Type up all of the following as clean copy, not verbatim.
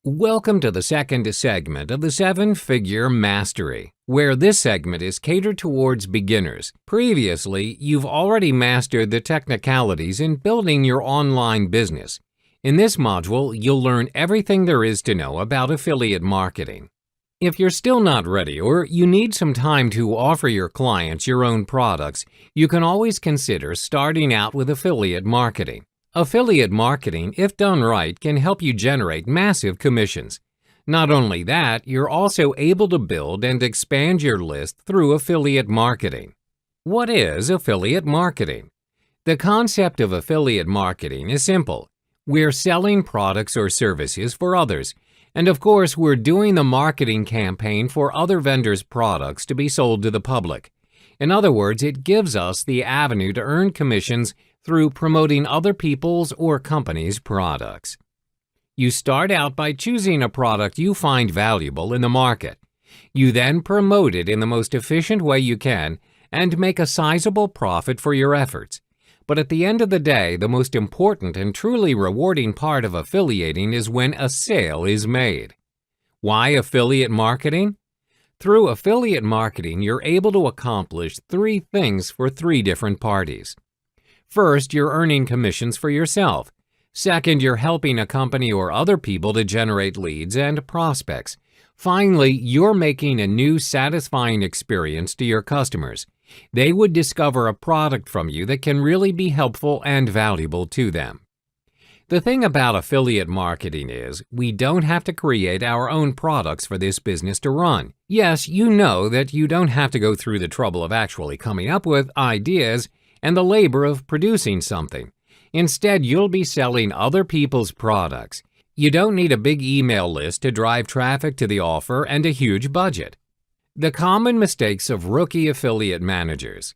Welcome to the second segment of the 7-Figure Mastery, where this segment is catered towards beginners. Previously, you've already mastered the technicalities in building your online business. In this module, you'll learn everything there is to know about affiliate marketing. If you're still not ready or you need some time to offer your clients your own products, you can always consider starting out with affiliate marketing. Affiliate marketing, if done right, can help you generate massive commissions. Not only that, you're also able to build and expand your list through affiliate marketing. What is affiliate marketing? The concept of affiliate marketing is simple. We're selling products or services for others, and of course, we're doing the marketing campaign for other vendors' products to be sold to the public. In other words, it gives us the avenue to earn commissions through promoting other people's or companies' products. You start out by choosing a product you find valuable in the market. You then promote it in the most efficient way you can and make a sizable profit for your efforts. But at the end of the day, the most important and truly rewarding part of affiliating is when a sale is made. Why affiliate marketing? Through affiliate marketing, you're able to accomplish 3 things for 3 different parties. First, you're earning commissions for yourself. Second, you're helping a company or other people to generate leads and prospects. Finally, you're making a new satisfying experience to your customers. They would discover a product from you that can really be helpful and valuable to them. The thing about affiliate marketing is, we don't have to create our own products for this business to run. Yes, you know that you don't have to go through the trouble of actually coming up with ideas and the labor of producing something. Instead, you'll be selling other people's products. You don't need a big email list to drive traffic to the offer and a huge budget. The common mistakes of rookie affiliate managers.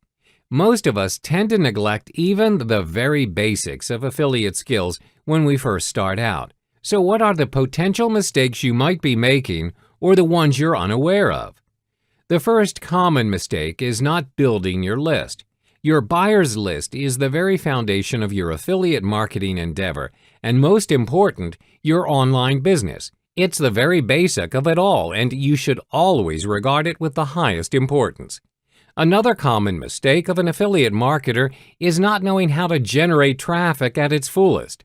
Most of us tend to neglect even the very basics of affiliate skills when we first start out. So what are the potential mistakes you might be making or the ones you're unaware of? The first common mistake is not building your list. Your buyer's list is the very foundation of your affiliate marketing endeavor, and most important, your online business. It's the very basic of it all, and you should always regard it with the highest importance. Another common mistake of an affiliate marketer is not knowing how to generate traffic at its fullest.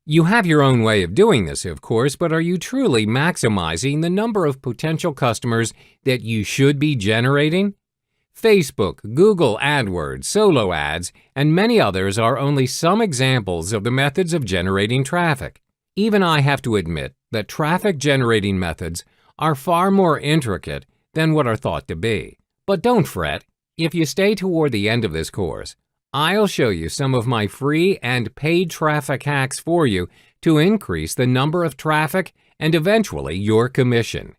You have your own way of doing this, of course, but are you truly maximizing the number of potential customers that you should be generating? Facebook, Google AdWords, solo ads, and many others are only some examples of the methods of generating traffic. Even I have to admit that traffic-generating methods are far more intricate than what are thought to be. But don't fret, if you stay toward the end of this course, I'll show you some of my free and paid traffic hacks for you to increase the number of traffic and eventually your commission.